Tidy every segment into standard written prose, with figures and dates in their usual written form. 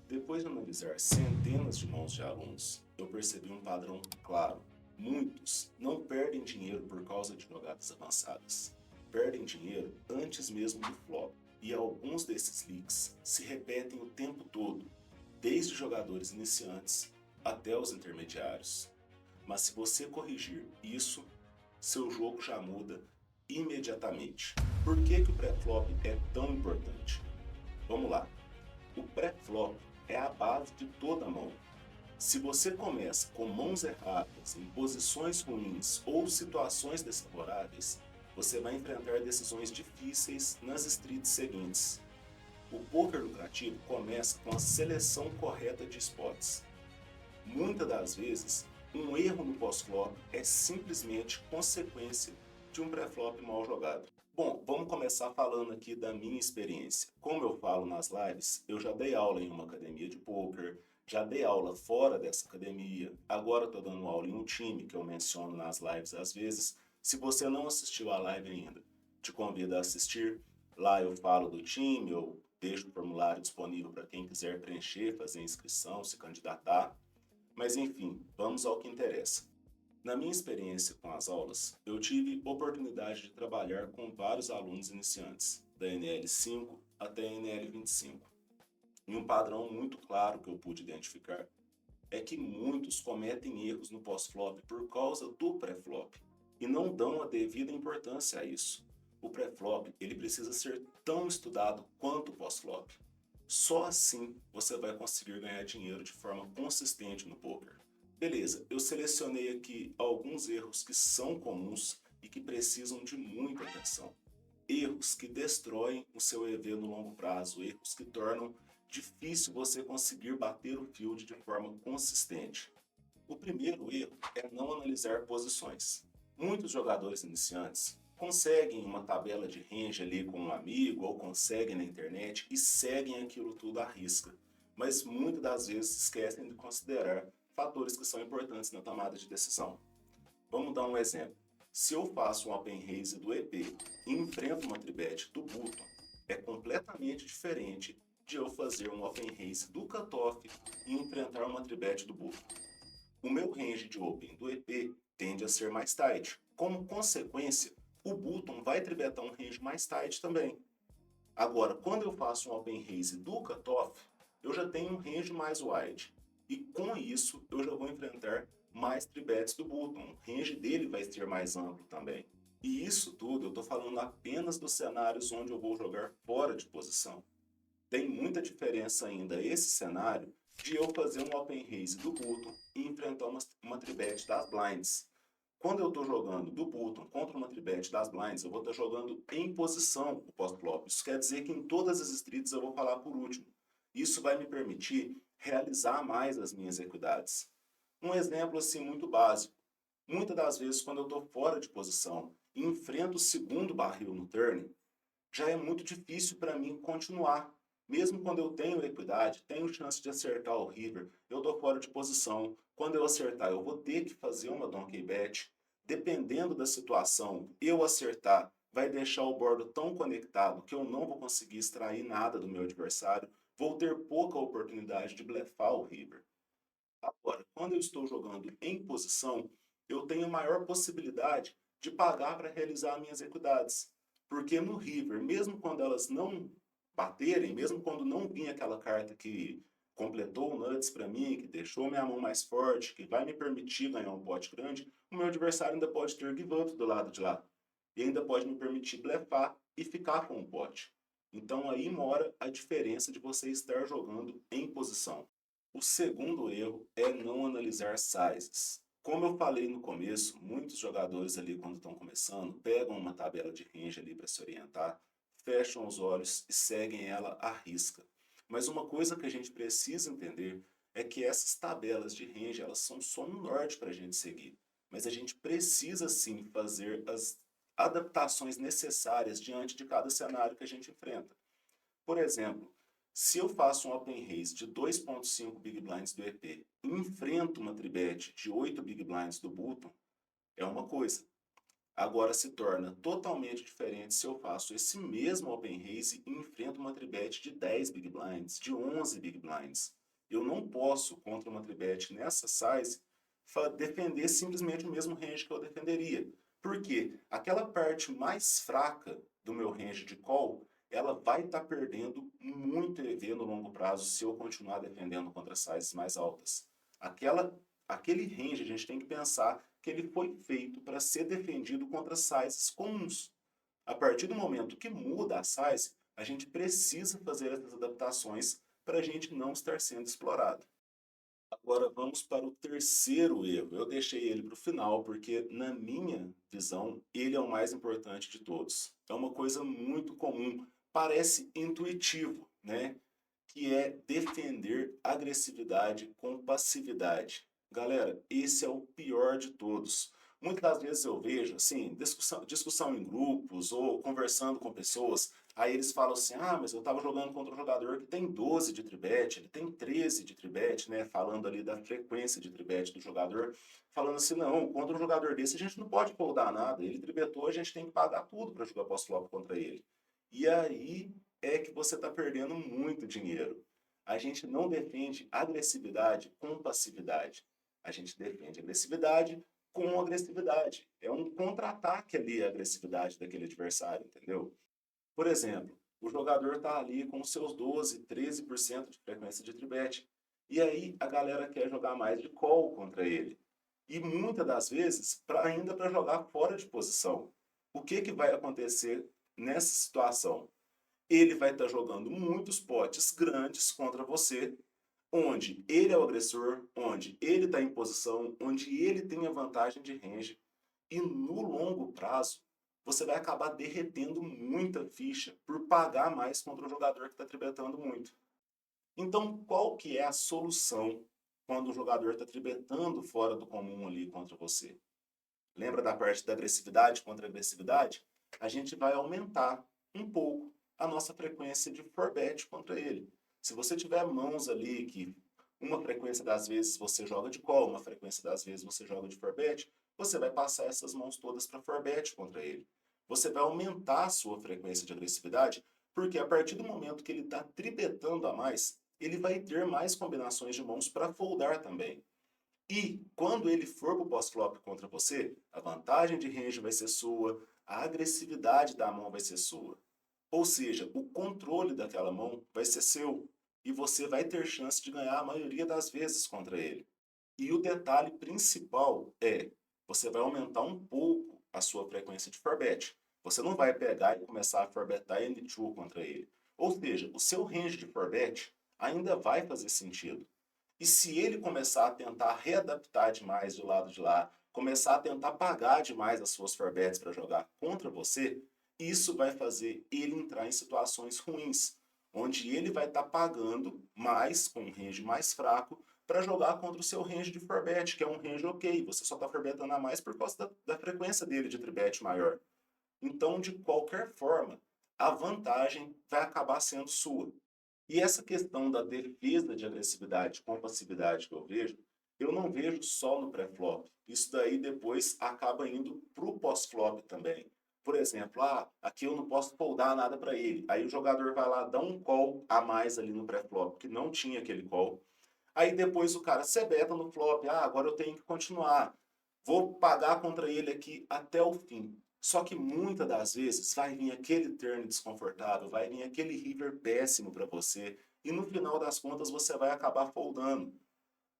Depois de analisar centenas de mãos de alunos, eu percebi um padrão claro. Muitos não perdem dinheiro por causa de jogadas avançadas. Perdem dinheiro antes mesmo do flop. E alguns desses leaks se repetem o tempo todo, desde jogadores iniciantes até os intermediários. Mas se você corrigir isso, seu jogo já muda imediatamente. Por que o pré-flop é tão importante? Vamos lá. O pré-flop é a base de toda mão. Se você começa com mãos erradas, em posições ruins ou situações desfavoráveis, você vai enfrentar decisões difíceis nas streets seguintes. O poker lucrativo começa com a seleção correta de spots. Muitas das vezes, um erro no pós-flop é simplesmente consequência de um pré-flop mal jogado. Bom, vamos começar falando aqui da minha experiência. Como eu falo nas lives, eu já dei aula em uma academia de poker, já dei aula fora dessa academia, agora estou dando aula em um time que eu menciono nas lives às vezes. Se você não assistiu a live ainda, te convido a assistir. Lá eu falo do time, eu deixo o formulário disponível para quem quiser preencher, fazer inscrição, se candidatar. Mas enfim, vamos ao que interessa. Na minha experiência com as aulas, eu tive oportunidade de trabalhar com vários alunos iniciantes, da NL5 até a NL25. E um padrão muito claro que eu pude identificar é que muitos cometem erros no pós-flop por causa do pré-flop e não dão a devida importância a isso. O pré-flop ele precisa ser tão estudado quanto o pós-flop. Só assim você vai conseguir ganhar dinheiro de forma consistente no poker. Beleza, eu selecionei aqui alguns erros que são comuns e que precisam de muita atenção. Erros que destroem o seu EV no longo prazo, erros que tornam difícil você conseguir bater o field de forma consistente. O primeiro erro é não analisar posições. Muitos jogadores iniciantes conseguem uma tabela de range ali com um amigo ou conseguem na internet e seguem aquilo tudo à risca, mas muitas das vezes esquecem de considerar fatores que são importantes na tomada de decisão. Vamos dar um exemplo. Se eu faço um open raise do EP e enfrento uma tribet do button, é completamente diferente de eu fazer um open raise do cutoff e enfrentar uma tribet do button. O meu range de open do EP tende a ser mais tight. Como consequência, o button vai tribetar um range mais tight também. Agora, quando eu faço um open raise do cutoff, eu já tenho um range mais wide. E com isso, eu já vou enfrentar mais tribets do button. O range dele vai ser mais amplo também. E isso tudo eu estou falando apenas dos cenários onde eu vou jogar fora de posição. Tem muita diferença ainda esse cenário de eu fazer um open raise do button e enfrentar uma tribet das blinds. Quando eu estou jogando do button contra uma tribet das blinds, eu vou estar jogando em posição o post-flop. Isso quer dizer que em todas as streets eu vou falar por último. Isso vai me permitir realizar mais as minhas equidades. Um exemplo assim muito básico. Muitas das vezes quando eu estou fora de posição e enfrento o segundo barril no turn, já é muito difícil para mim continuar. Mesmo quando eu tenho equidade, tenho chance de acertar o river, eu estou fora de posição. Quando eu acertar, eu vou ter que fazer uma donkey bet. Dependendo da situação, eu acertar vai deixar o bordo tão conectado que eu não vou conseguir extrair nada do meu adversário. Vou ter pouca oportunidade de blefar o river. Agora, quando eu estou jogando em posição, eu tenho maior possibilidade de pagar para realizar minhas equidades. Porque no river, mesmo quando elas não baterem, mesmo quando não vir aquela carta que completou o nuts para mim, que deixou minha mão mais forte, que vai me permitir ganhar um pote grande, o meu adversário ainda pode ter give up do lado de lá. E ainda pode me permitir blefar e ficar com o pote. Então aí mora a diferença de você estar jogando em posição. O segundo erro é não analisar sizes. Como eu falei no começo, muitos jogadores ali quando estão começando, pegam uma tabela de range ali para se orientar, fecham os olhos e seguem ela à risca. Mas uma coisa que a gente precisa entender é que essas tabelas de range, elas são só um norte para a gente seguir. Mas a gente precisa sim fazer as adaptações necessárias diante de cada cenário que a gente enfrenta. Por exemplo, se eu faço um open raise de 2.5 big blinds do EP e enfrento uma tribet de 8 big blinds do button, é uma coisa. Agora se torna totalmente diferente se eu faço esse mesmo open raise e enfrento uma tribet de 10 big blinds, de 11 big blinds. Eu não posso, contra uma tribet nessa size, defender simplesmente o mesmo range que eu defenderia. Porque aquela parte mais fraca do meu range de call, ela vai estar perdendo muito EV no longo prazo se eu continuar defendendo contra sizes mais altas. Aquele range a gente tem que pensar que ele foi feito para ser defendido contra sizes comuns. A partir do momento que muda a size, a gente precisa fazer essas adaptações para a gente não estar sendo explorado. Agora vamos para o terceiro erro. Eu deixei ele para o final porque, na minha visão, ele é o mais importante de todos. É uma coisa muito comum, parece intuitivo, né? Que é defender agressividade com passividade. Galera, esse é o pior de todos. Muitas das vezes eu vejo, assim, discussão em grupos ou conversando com pessoas, aí eles falam assim, ah, mas eu estava jogando contra um jogador que tem 12 de tribet, ele tem 13 de tribet, né, falando ali da frequência de tribet do jogador, falando assim, não, contra um jogador desse a gente não pode foldar nada, ele tribetou, a gente tem que pagar tudo para jogar post-flop contra ele. E aí é que você está perdendo muito dinheiro. A gente não defende agressividade com passividade. A gente defende agressividade com agressividade. É um contra-ataque ali a agressividade daquele adversário, entendeu? Por exemplo, o jogador está ali com seus 12, 13% de frequência de tribet. E aí a galera quer jogar mais de call contra ele. E muitas das vezes, ainda para jogar fora de posição. O que, que vai acontecer nessa situação? Ele vai estar jogando muitos potes grandes contra você, onde ele é o agressor, onde ele está em posição, onde ele tem a vantagem de range. E no longo prazo, você vai acabar derretendo muita ficha por pagar mais contra um jogador que está tribetando muito. Então, qual que é a solução quando o jogador está tribetando fora do comum ali contra você? Lembra da parte da agressividade contra agressividade? A gente vai aumentar um pouco a nossa frequência de forbet contra ele. Se você tiver mãos ali que uma frequência das vezes você joga de call, uma frequência das vezes você joga de forbet, você vai passar essas mãos todas para forbet contra ele. Você vai aumentar a sua frequência de agressividade, porque a partir do momento que ele está tribetando a mais, ele vai ter mais combinações de mãos para foldar também. E quando ele for para o pós-flop contra você, a vantagem de range vai ser sua, a agressividade da mão vai ser sua. Ou seja, o controle daquela mão vai ser seu. E você vai ter chance de ganhar a maioria das vezes contra ele. E o detalhe principal é, você vai aumentar um pouco a sua frequência de forbet. Você não vai pegar e começar a forbetar N2 contra ele. Ou seja, o seu range de forbet ainda vai fazer sentido. E se ele começar a tentar readaptar demais do lado de lá, começar a tentar pagar demais as suas forbets para jogar contra você, isso vai fazer ele entrar em situações ruins, onde ele vai estar pagando mais, com um range mais fraco, para jogar contra o seu range de forbet, que é um range ok. Você só está forbetando a mais por causa da frequência dele de tribet maior. Então, de qualquer forma, a vantagem vai acabar sendo sua. E essa questão da defesa de agressividade com passividade que eu não vejo só no pré-flop. Isso daí depois acaba indo para o pós-flop também. Por exemplo, aqui eu não posso foldar nada para ele. Aí o jogador vai lá, dá um call a mais ali no pré-flop, que não tinha aquele call. Aí depois o cara se beta no flop, agora eu tenho que continuar. Vou pagar contra ele aqui até o fim. Só que muitas das vezes vai vir aquele turn desconfortável, vai vir aquele river péssimo para você, e no final das contas você vai acabar foldando.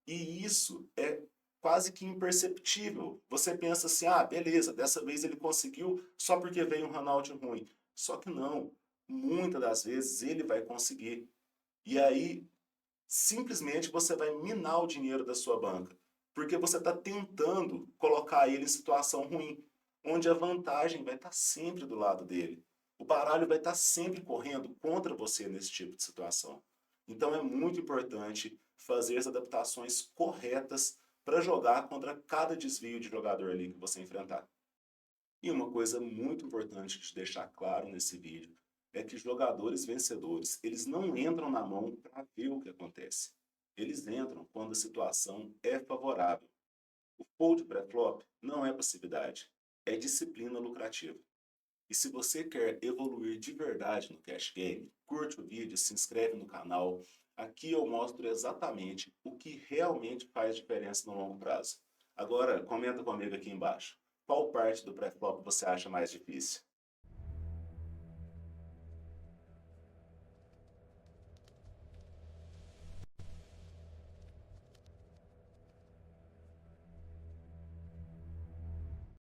E isso é quase que imperceptível. Você pensa assim, beleza, dessa vez ele conseguiu só porque veio um runout ruim. Só que não, muitas das vezes ele vai conseguir. E aí simplesmente você vai minar o dinheiro da sua banca, porque você está tentando colocar ele em situação ruim, onde a vantagem vai estar sempre do lado dele. O baralho vai estar sempre correndo contra você nesse tipo de situação. Então é muito importante fazer as adaptações corretas para jogar contra cada desvio de jogador ali que você enfrentar. E uma coisa muito importante de deixar claro nesse vídeo é que jogadores vencedores, eles não entram na mão para ver o que acontece. Eles entram quando a situação é favorável. O fold pré-flop não é passividade. é disciplina lucrativa. E se você quer evoluir de verdade no Cash Game, curte o vídeo, se inscreve no canal. Aqui eu mostro exatamente o que realmente faz diferença no longo prazo. Agora, comenta comigo aqui embaixo. Qual parte do pré-flop você acha mais difícil?